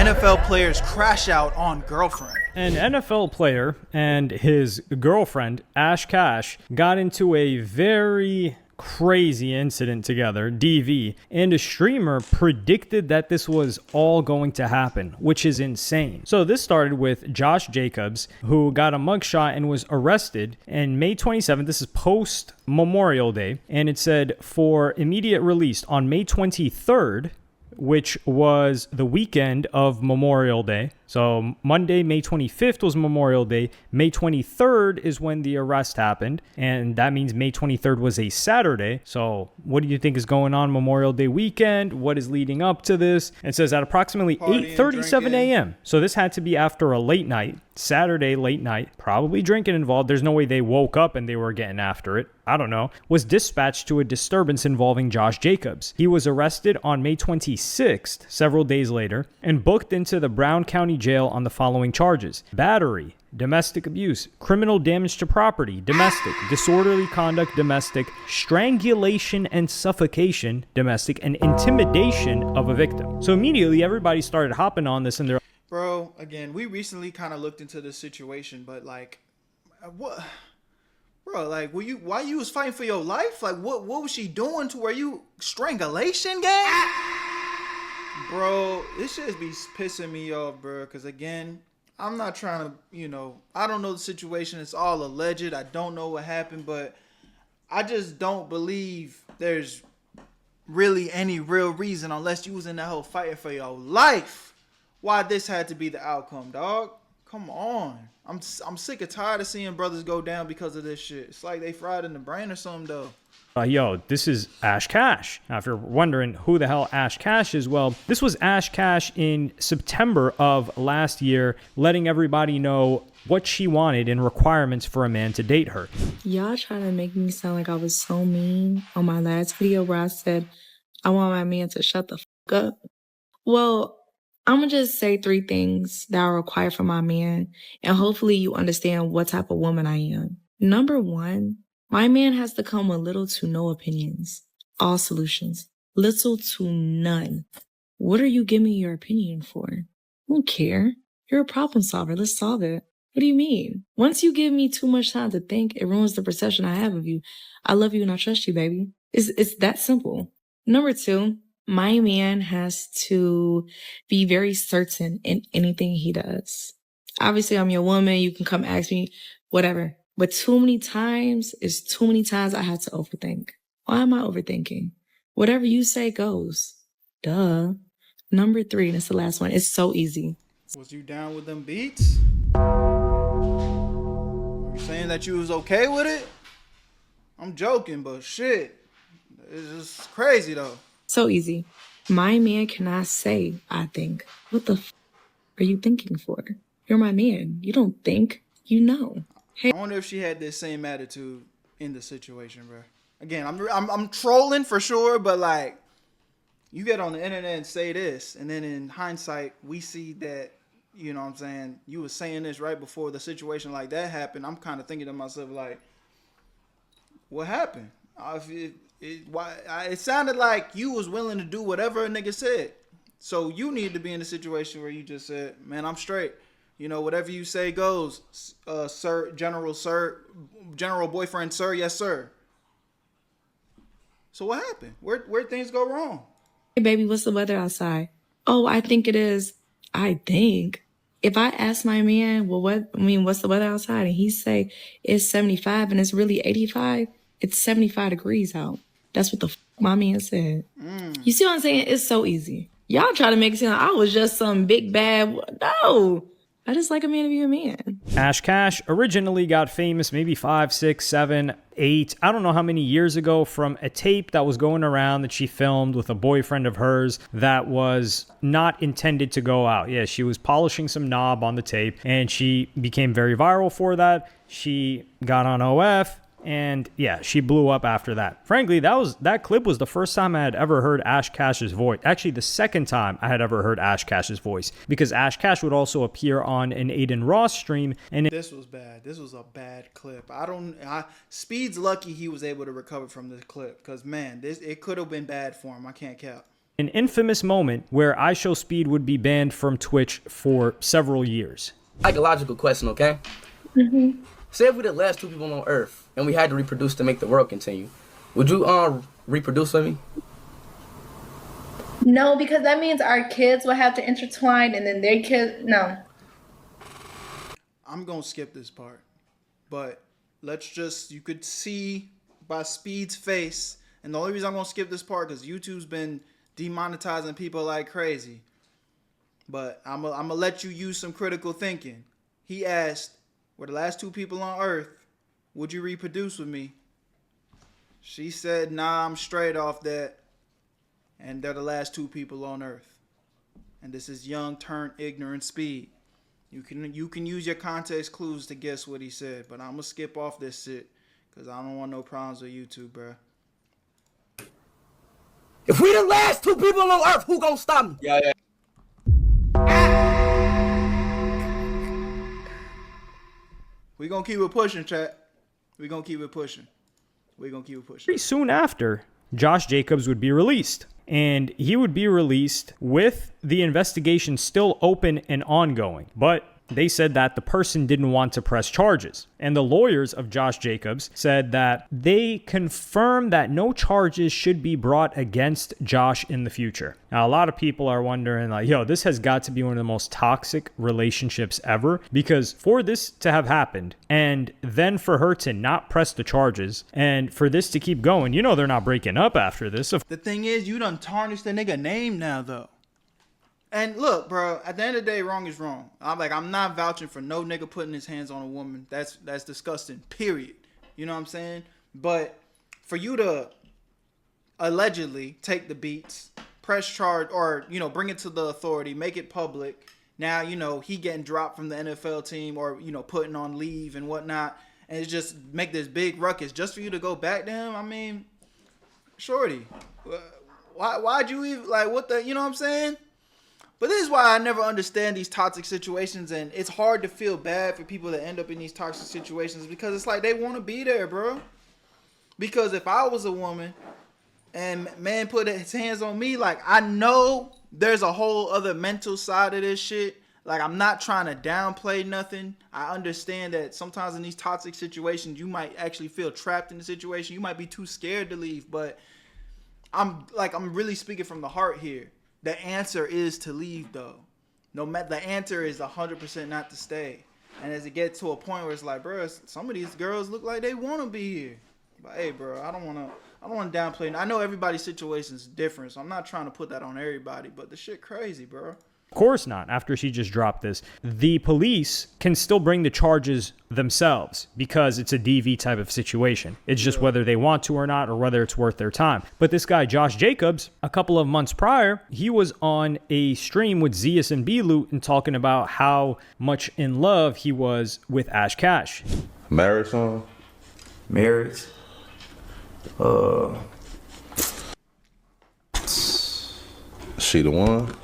NFL players crash out on girlfriend. An NFL player and his girlfriend, Kaash, got into a very crazy incident together, DV, and a streamer predicted that this was all going to happen, which is insane. So this started with Josh Jacobs, who got a mugshot and was arrested on May 27th. This is post Memorial Day, and it said for immediate release on May 23rd, which was the weekend of Memorial Day. So Monday, May 25th was Memorial Day. May 23rd is when the arrest happened. And that means May 23rd was a Saturday. So what do you think is going on Memorial Day weekend? What is leading up to this? It says at approximately 8:37 a.m. So this had to be after a late night, Saturday late night, probably drinking involved. There's no way they woke up and they were getting after it. I don't know. Was dispatched to a disturbance involving Josh Jacobs. He was arrested on May 26th, several days later, and booked into the Brown County Jail on the following charges: battery, domestic abuse, criminal damage to property, domestic, disorderly conduct, domestic, strangulation and suffocation, domestic, and intimidation of a victim. So immediately everybody started hopping on this, and they're Bro, again, we recently kind of looked into this situation, but like, what, bro? Like, why you was fighting for your life? Like, what was she doing to where you strangulation gang? Bro, this shit be pissing me off, bro. Because again, I'm not trying to, I don't know the situation. It's all alleged. I don't know what happened, but I just don't believe there's really any real reason, unless you was in that whole fighting for your life, why this had to be the outcome, dog. Come on. I'm sick and tired of seeing brothers go down because of this shit. It's like they fried in the brain or something, though. Yo, this is Kaash. Now, if you're wondering who the hell Kaash is, well, this was Kaash in September of last year, letting everybody know what she wanted and requirements for a man to date her. Y'all trying to make me sound like I was so mean on my last video where I said I want my man to shut the fuck up. Well, I'm going to just say 3 things that are required for my man, and hopefully you understand what type of woman I am. Number 1, my man has to come with little to no opinions, all solutions, little to none. What are you giving me your opinion for? I don't care. You're a problem solver. Let's solve it. What do you mean? Once you give me too much time to think, it ruins the perception I have of you. I love you and I trust you, baby. It's that simple. Number 2, my man has to be very certain in anything he does. Obviously, I'm your woman. You can come ask me, whatever. But too many times I had to overthink. Why am I overthinking? Whatever you say goes. Duh. Number 3, and it's the last one. It's so easy. Was you down with them beats? Are you saying that you was okay with it? I'm joking, but shit. It's just crazy, though. So easy. My man cannot say, I think. What the are you thinking for? You're my man. You don't think. You know. Hey. I wonder if she had this same attitude in the situation, bro. Again, I'm trolling for sure, but like, you get on the internet and say this, and then in hindsight, we see that, you know what I'm saying, you was saying this right before the situation like that happened. I'm kind of thinking to myself, like, what happened? It sounded like you was willing to do whatever a nigga said. So you need to be in a situation where you just said, man, I'm straight. Whatever you say goes, sir, general boyfriend, sir, yes, sir. So what happened? Where'd things go wrong? Hey, baby, what's the weather outside? Oh, I think it is. I think. If I ask my man, well, what's the weather outside? And he say it's 75 and it's really 85. It's 75 degrees out. That's what the my man said. You see what I'm saying? It's so easy. Y'all try to make it sound like I was just some big bad. No. I just like a man to be a man. Kaash originally got famous maybe 5, 6, 7, 8, I don't know how many years ago, from a tape that was going around that she filmed with a boyfriend of hers that was not intended to go out. Yeah, she was polishing some knob on the tape and she became very viral for that. She got on OF. And yeah, she blew up after that. Frankly, that clip was the first time I had ever heard Kaash's voice. Actually, the second time I had ever heard Kaash's voice, because Kaash would also appear on an Aiden Ross stream. And this was bad. This was a bad clip. Speed's lucky he was able to recover from this clip, because man, it could have been bad for him. I can't cap. An infamous moment where IShowSpeed would be banned from Twitch for several years. Psychological question, okay? Mm-hmm. Say if we're the last 2 people on Earth and we had to reproduce to make the world continue, would you reproduce with me? No, because that means our kids will have to intertwine and then their kids, no. I'm going to skip this part. But you could see by Speed's face, and the only reason I'm going to skip this part because YouTube's been demonetizing people like crazy. But I'm going to let you use some critical thinking. He asked, we're the last 2 people on Earth. Would you reproduce with me? She said, nah, I'm straight off that. And they're the last 2 people on Earth. And this is young turned ignorant Speed. You can use your context clues to guess what he said. But I'm going to skip off this shit. Because I don't want no problems with YouTube, bro. If we the last 2 people on Earth, who gonna stop me? Yeah. We gonna keep it pushing, chat. We gonna keep it pushing. Pretty soon after, Josh Jacobs would be released. And he would be released with the investigation still open and ongoing. But they said that the person didn't want to press charges. And the lawyers of Josh Jacobs said that they confirmed that no charges should be brought against Josh in the future. Now, a lot of people are wondering, like, yo, this has got to be one of the most toxic relationships ever. Because for this to have happened, and then for her to not press the charges, and for this to keep going, you know they're not breaking up after this. The thing is, you done tarnished the nigga name now, though. And look, bro, at the end of the day, wrong is wrong. I'm not vouching for no nigga putting his hands on a woman. That's disgusting, period. You know what I'm saying? But for you to allegedly take the beats, press charge, or, bring it to the authority, make it public. Now, he getting dropped from the NFL team or, putting on leave and whatnot. And it's just make this big ruckus just for you to go back to him. I mean, shorty, why'd you even, what the, you know what I'm saying? But this is why I never understand these toxic situations, and it's hard to feel bad for people that end up in these toxic situations because it's like they want to be there, bro. Because if I was a woman and man put his hands on me, I know there's a whole other mental side of this shit. I'm not trying to downplay nothing. I understand that sometimes in these toxic situations, you might actually feel trapped in the situation. You might be too scared to leave, but I'm really speaking from the heart here. The answer is to leave, though. No matter, the answer is 100% not to stay. And as it gets to a point where it's like, bro, some of these girls look like they want to be here. But hey, bro, I don't want to downplay. I know everybody's situation is different, so I'm not trying to put that on everybody. But the shit crazy, bro. Of course not. After she just dropped this, the police can still bring the charges themselves because it's a DV type of situation. It's just whether they want to or not, or whether it's worth their time. But this guy, Josh Jacobs, a couple of months prior, he was on a stream with Zeus and B-Loot and talking about how much in love he was with Ash Kaash. Marriage song? Marriage? She the one?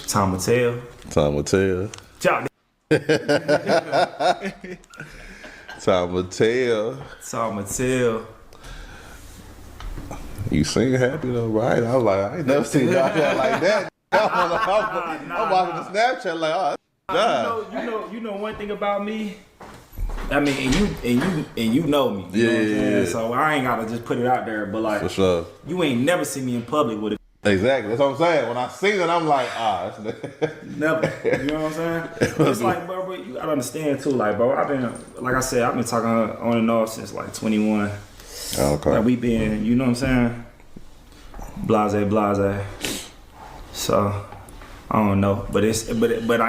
Time will tell. Time will tell. Job. Time will tell. Time will tell. You sing happy though, right? I was like, I ain't never seen y'all like that. I'm watching the Snapchat like, oh, You know one thing about me. I mean, and you know me. You know what I'm saying? So I ain't gotta just put it out there, but for sure. You ain't never seen me in public with it. Exactly, that's what I'm saying. When I seen it, I'm like, that's never. You know what I'm saying? It's like, bro, you gotta understand too, bro. I've been talking on and off since 21. Okay. We been, you know what I'm saying? Blase. So I don't know, but I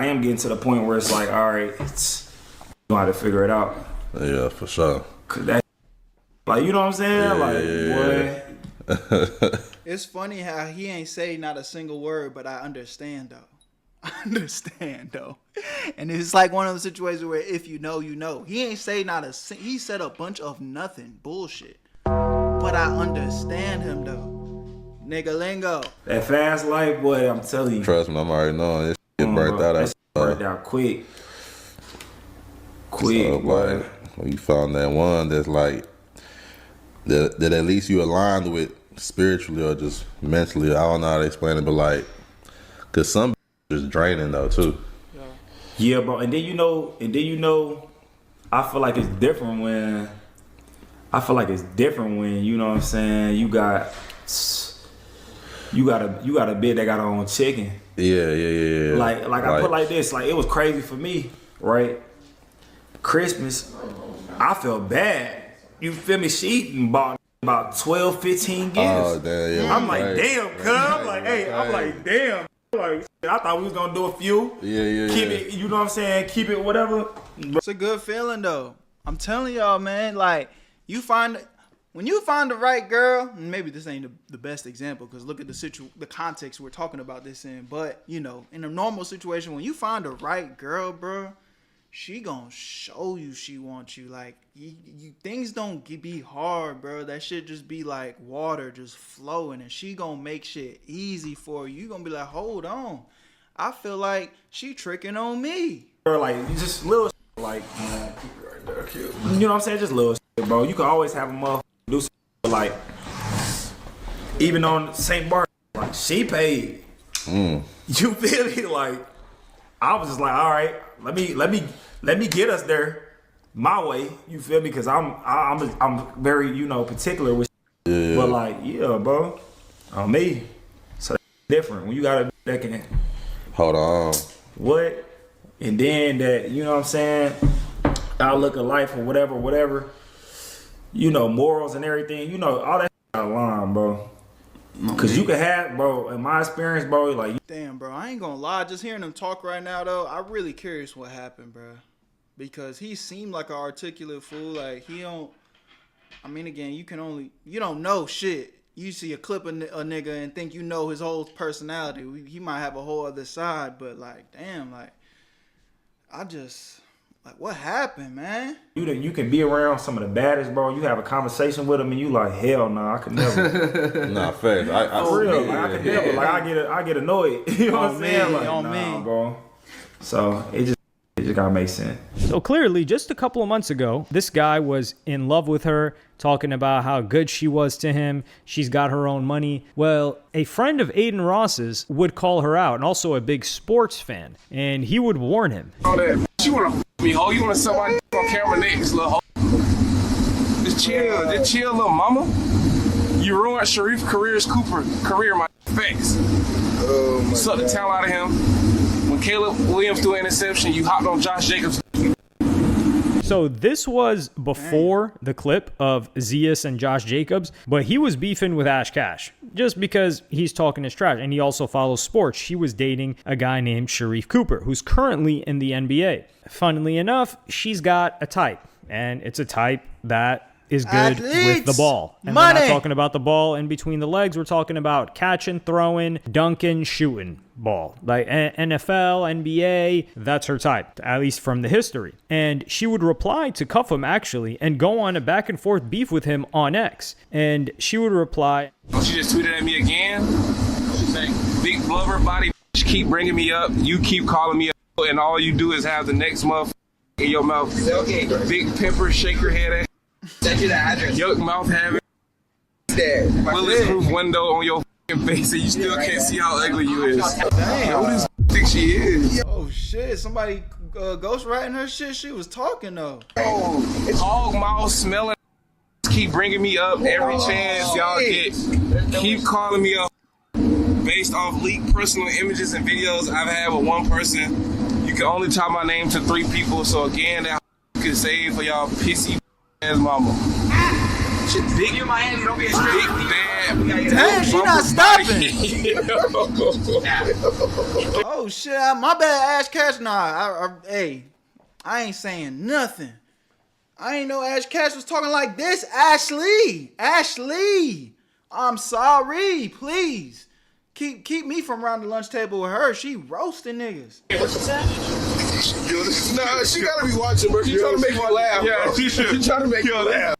am getting to the point where it's like, all right, you know how to figure it out. Yeah, for sure. Cause that, you know what I'm saying? Boy. It's funny how he ain't say not a single word, but I understand though. And it's like one of those situations where if you know, you know. He ain't say he said a bunch of nothing bullshit. But I understand him though. Nigga lingo. That fast life, boy, I'm telling you. Trust me, I'm already knowing this shit burnt out. Burnt out quick. So, boy. When you found that one that's like that at least you aligned with spiritually or just mentally. I don't know how to explain it, but like, cause some is draining though too. Yeah, bro. And then you know, I feel like it's different when. You know what I'm saying. You got a bitch that got her own chicken. Yeah. Like I put like this. Like it was crazy for me, right? Christmas, I felt bad. You feel me? She bought about 12, 15 gifts. Oh, damn, yeah. I'm like, damn, cuz. I'm like, hey, I'm like, damn. Like, I thought we was gonna do a few. Yeah. Keep it, you know what I'm saying? Keep it whatever. It's a good feeling though. I'm telling y'all, man. Like when you find the right girl, and maybe this ain't the best example because look at the context we're talking about this in. But you know, in a normal situation, when you find the right girl, bro, she gonna show you she wants you. Like you things don't be hard, bro. That shit just be like water just flowing, and she gonna make shit easy for you. You gonna be like, hold on, I feel like she tricking on me. Or like just little shit, like you know what I'm saying, just little shit, bro. You can always have a motherfucker do something like even on St. Bart, like she paid. You feel me? Like I was just like, all right, let me get us there my way. You feel me? Because I'm very, you know, particular with. Yeah. But like, yeah, bro, on me, so that's different when you got a that can hold on. What? And then that, you know what I'm saying, outlook of life or whatever, you know, morals and everything, you know, all that out of line, bro. Cause you can have, bro, in my experience, bro, like. Damn, bro, I ain't gonna lie. Just hearing him talk right now, though, I'm really curious what happened, bro. Because he seemed like an articulate fool. Like he don't. I mean, again, you don't know shit. You see a clip of a nigga and think you know his whole personality. He might have a whole other side, but like, damn, like, like, what happened, man? You can be around some of the baddest, bro. You have a conversation with them, and you like, hell no, I could never. Nah, fact. For real, like, I could never. Like, I get annoyed. You know what I'm saying? Like, nah, bro. So it just gotta make sense. So clearly, just a couple of months ago, this guy was in love with her, talking about how good she was to him. She's got her own money. Well, a friend of Aiden Ross's would call her out, and also a big sports fan, and he would warn him. All that. You wanna me, ho? You wanna sell my on camera next, little ho? Just chill, little mama. You ruined Sharif career, my facts. You sucked the talent out of him. When Caleb Williams threw an interception, you hopped on Josh Jacobs. So this was before the clip of Zeus and Josh Jacobs, but he was beefing with Ash Kaash just because he's talking his trash, and he also follows sports. She was dating a guy named Sharif Cooper, who's currently in the NBA. Funnily enough, she's got a type, and it's a type that is good with the ball. And we're not talking about the ball in between the legs. We're talking about catching, throwing, dunking, shooting ball. Like NFL, NBA, that's her type, at least from the history. And she would reply to Cuff him, actually, and go on a back and forth beef with him on X. And she would reply, She just tweeted at me again. She's saying, big blubber body, keep bringing me up. You keep calling me up, and all you do is have the next motherfucker in your mouth. Okay. Big pepper shaker head ass. Send you the address. Your mouth having bulletproof window on your face, and you still can't see how ugly you is. Damn. Who does think she is? Oh shit! Somebody ghostwriting her shit. She was talking though. Oh, it's hog mouth smelling. Keep bringing me up every chance y'all get. Keep calling me up based off leaked personal images and videos I've had with one person. You can only type my name to 3 people. So again, that you can save for y'all pissy ass mama. Big in my hand, you don't be a big bad. Damn, she not stopping. Oh shit! My bad, Ash Kaash. Nah, I ain't saying nothing. I ain't know Ash Kaash was talking like this. Ashley, I'm sorry. Please keep me from around the lunch table with her. She roasting niggas. What you said? Nah, she gotta be watching, bro. She trying to make me laugh. Yeah, bro. She should. She trying to make me laugh.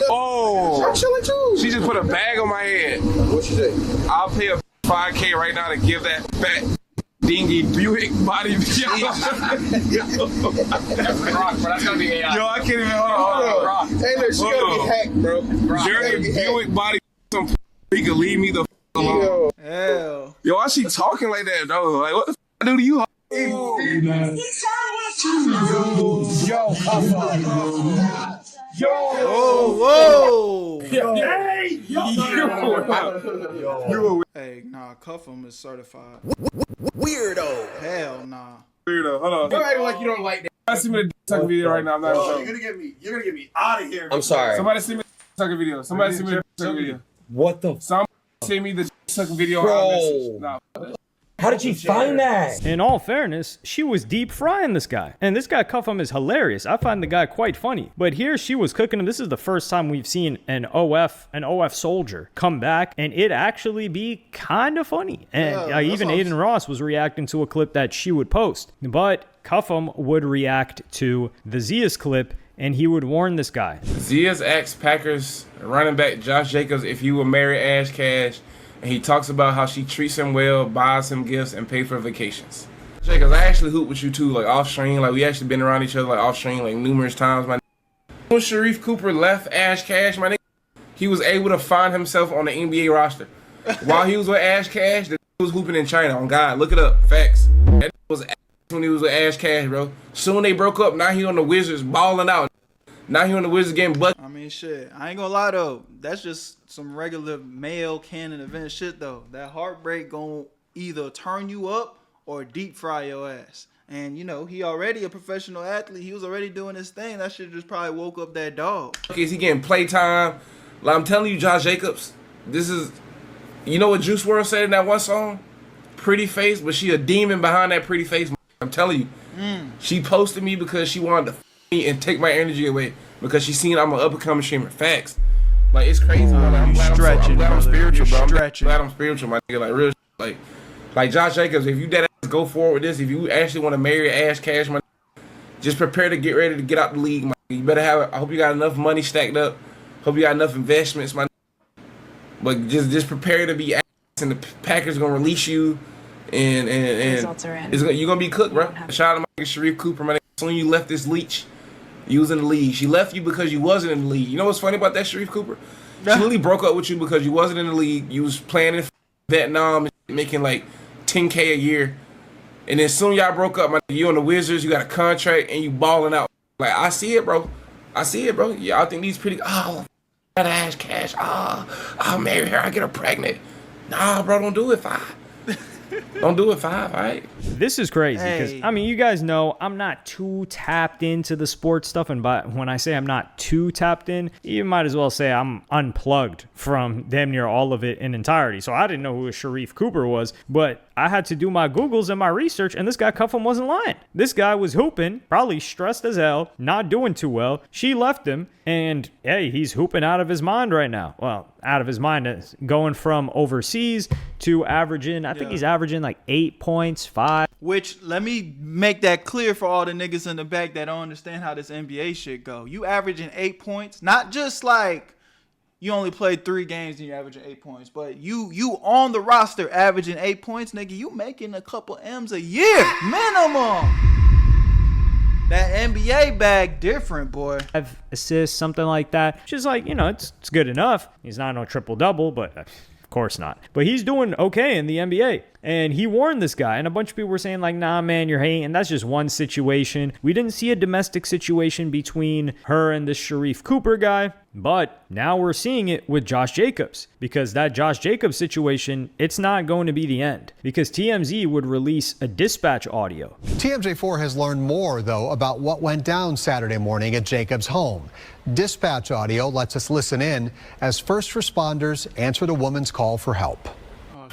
Oh, I'm chilling too. She just put a bag on my head. What you say? I'll pay a $5K right now to give that fat dingy Buick body. That's rock, bro. That's gonna be AI. Yo, I can't even. Hey, look, she gotta be hacked, bro. Dirty Buick body. Some he could leave me the alone. Hell. Yo, why she talking like that, though? Like, what the I do to you? Yo, come on. Whoa. Hey, Nah, cuff him is certified. Weirdo. Hell nah. weirdo. Hold on. You're acting like you don't like that. I see me the sucker video right now. I'm not You're gonna get me out of here. I'm sorry. Somebody see me the sucker video. Somebody see me the sucker video. What the? Somebody see me the sucker video. Bro. Nah. How did you find that? In all fairness, she was deep frying this guy. And this guy Cuffham is hilarious. I find the guy quite funny. But here she was cooking him. This is the first time we've seen an OF soldier come back and it actually be kind of funny. And even Aiden Ross was reacting to a clip that she would post. But Cuffham would react to the Zia's clip and he would warn this guy. Zia's asked Packers running back Josh Jacobs if he would marry Ash Cash. And he talks about how she treats him well, buys him gifts, and pay for vacations. Jacobs, I actually hoop with you too, like off stream. Like we actually been around each other like off stream like numerous times. My when Sharif Cooper left Ash Cash, my nigga, he was able to find himself on the NBA roster. While he was with Ash Cash, the was hooping in China. On God, look it up, facts. That was when he was with Ash Cash, bro. Soon they broke up. Now he on the Wizards balling out. Now he on the Wizards getting busted. I mean, shit. I ain't gonna lie though. That's just some regular male canon event shit though. That heartbreak gonna either turn you up or deep fry your ass. And you know, he already a professional athlete. He was already doing his thing. That shit just probably woke up that dog. Is he getting playtime? Like I'm telling you, Josh Jacobs, this is, you know what Juice WRLD said in that one song? Pretty face, but she a demon behind that pretty face. I'm telling you. She posted me because she wanted to me and take my energy away because she seen I'm an up-and-coming streamer. Facts. Like, it's crazy, bro. Like, I'm glad I'm spiritual, bro. I'm glad I'm spiritual, my nigga. Like, real like Josh Jacobs, if you dead ass go forward with this, if you actually want to marry Ash Cash, my nigga, just prepare to get ready to get out the league, my nigga. You better have, I hope you got enough money stacked up. Hope you got enough investments, my nigga. But just prepare to be ass, and the Packers going to release you, and you're going to be cooked, bro. Shout out to my nigga Sharif Cooper, my nigga. Soon you left this leech. You was in the league. She left you because you wasn't in the league. You know what's funny about that, Sharif Cooper? She really broke up with you because you wasn't in the league. You was playing in Vietnam and making like $10K a year. And then soon y'all broke up. You on the Wizards. You got a contract and you balling out. Like, I see it, bro. I see it, bro. Y'all think these pretty. Oh, that Ash Cash. Oh, I'll marry her. I get her pregnant. Nah, bro, don't do it. Don't do it 5, all right? This is crazy because, I mean, you guys know I'm not too tapped into the sports stuff. And when I say I'm not too tapped in, you might as well say I'm unplugged from damn near all of it in entirety. So I didn't know who a Sharif Cooper was, but I had to do my Googles and my research, and this guy Cuffham wasn't lying. This guy was hooping, probably stressed as hell, not doing too well. She left him, and hey, he's hooping out of his mind right now. Well, out of his mind, going from overseas to averaging, I think he's averaging like 8 points, 5. Which, let me make that clear for all the niggas in the back that don't understand how this NBA shit go. You averaging 8 points, not just like you only played 3 games and you're averaging 8 points, but you on the roster averaging 8 points, nigga, you making a couple M's a year, minimum. That NBA bag different, boy. 5 assists, something like that. Just like, you know, it's good enough. He's not no triple-double, but of course not. But he's doing okay in the NBA. And he warned this guy, and a bunch of people were saying like, nah, man, you're hating. That's just one situation. We didn't see a domestic situation between her and this Sharif Cooper guy, but now we're seeing it with Josh Jacobs, because that Josh Jacobs situation, it's not going to be the end, because TMZ would release a dispatch audio. TMJ4 has learned more, though, about what went down Saturday morning at Jacobs' home. Dispatch audio lets us listen in as first responders answered a woman's call for help.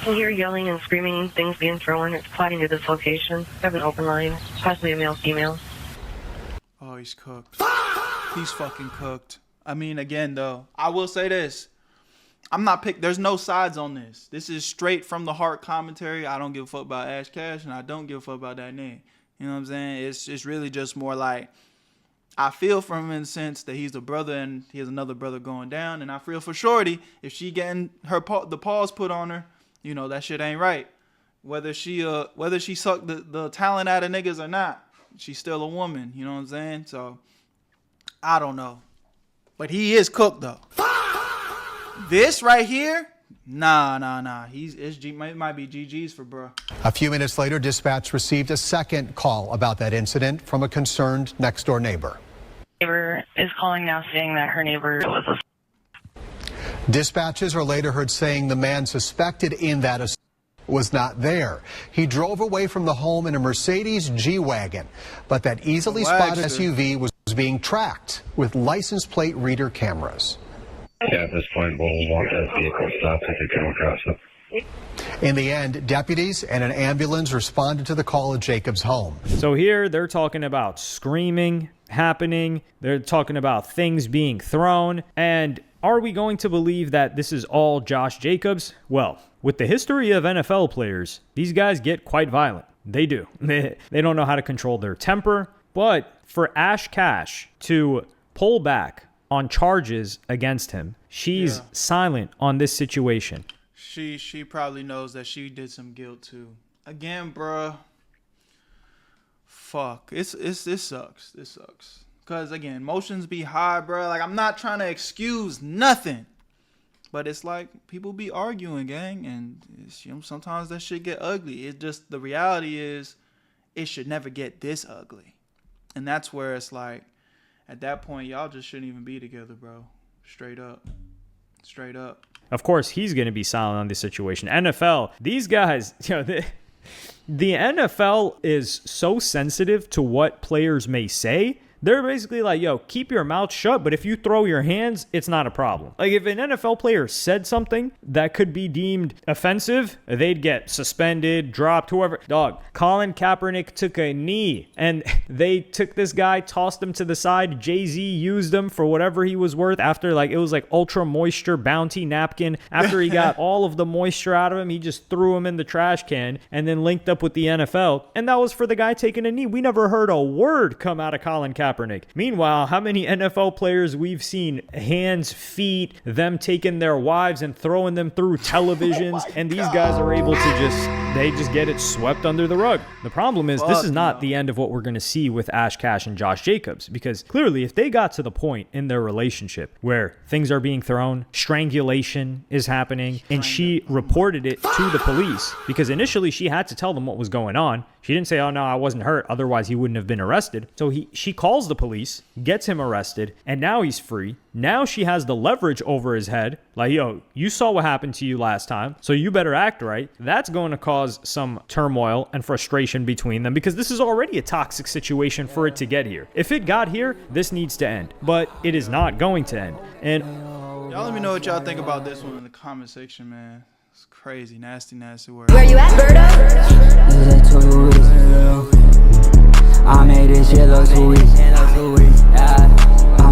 I hear yelling and screaming, things being thrown. It's plotting to this location. I have an open line, possibly a male-female. Oh, he's cooked. He's fucking cooked. I mean, again, though, I will say this. I'm not there's no sides on this. This is straight from the heart commentary. I don't give a fuck about Ash Cash, and I don't give a fuck about that name. You know what I'm saying? It's really just more like, I feel for him in the sense that he's a brother and he has another brother going down. And I feel for Shorty, if she getting the paws put on her, you know, that shit ain't right. Whether she sucked the talent out of niggas or not, she's still a woman. You know what I'm saying? So, I don't know. But he is cooked, though. This right here, Nah. It might be GG's for bro. A few minutes later, dispatch received a second call about that incident from a concerned next-door neighbor. Neighbor is calling now saying that her neighbor was a... Dispatches are later heard saying the man suspected in that assault was not there. He drove away from the home in a Mercedes G-Wagon, but that easily spotted SUV was being tracked with license plate reader cameras. Yeah, at this point, we'll want that vehicle stopped if you come across it. In the end, deputies and an ambulance responded to the call at Jacob's home. So here they're talking about screaming happening. They're talking about things being thrown. And are we going to believe that this is all Josh Jacobs? Well, with the history of NFL players, these guys get quite violent. They do. They don't know how to control their temper. But for Ash Kaash to pull back on charges against him, she's silent on this situation. She probably knows that she did some guilt too. Again, bruh. Fuck. This sucks. This sucks. Cause again, emotions be high, bruh. Like, I'm not trying to excuse nothing, but it's like people be arguing, gang, and it's, you know, sometimes that shit get ugly. It just, the reality is, it should never get this ugly, and that's where it's like, at that point, y'all just shouldn't even be together, bro. Straight up. Straight up. Of course, he's going to be silent on this situation. NFL, these guys, you know, the NFL is so sensitive to what players may say. They're basically like, yo, keep your mouth shut, but if you throw your hands, it's not a problem. Like, if an NFL player said something that could be deemed offensive, they'd get suspended, dropped, whoever. Dog, Colin Kaepernick took a knee, and they took this guy, tossed him to the side. Jay-Z used him for whatever he was worth after, like, it was like Ultra Moisture Bounty napkin. After he got all of the moisture out of him, he just threw him in the trash can and then linked up with the NFL. And that was for the guy taking a knee. We never heard a word come out of Colin Kaepernick. Meanwhile, how many NFL players we've seen hands, feet, them taking their wives and throwing them through televisions, and these guys are able to just get it swept under the rug. The problem is this is not the end of what we're going to see with Ash Kaash and Josh Jacobs, because clearly if they got to the point in their relationship where things are being thrown, strangulation is happening, and she reported it to the police, because initially she had to tell them what was going on. She didn't say, oh, no, I wasn't hurt. Otherwise, he wouldn't have been arrested. So she calls the police, gets him arrested, and now he's free. Now she has the leverage over his head. Like, yo, you saw what happened to you last time, so you better act right. That's going to cause some turmoil and frustration between them, because this is already a toxic situation for it to get here. If it got here, this needs to end. But it is not going to end. And y'all let me know what y'all think about this one in the comment section, man. It's crazy. Nasty word. Where you at, Berto?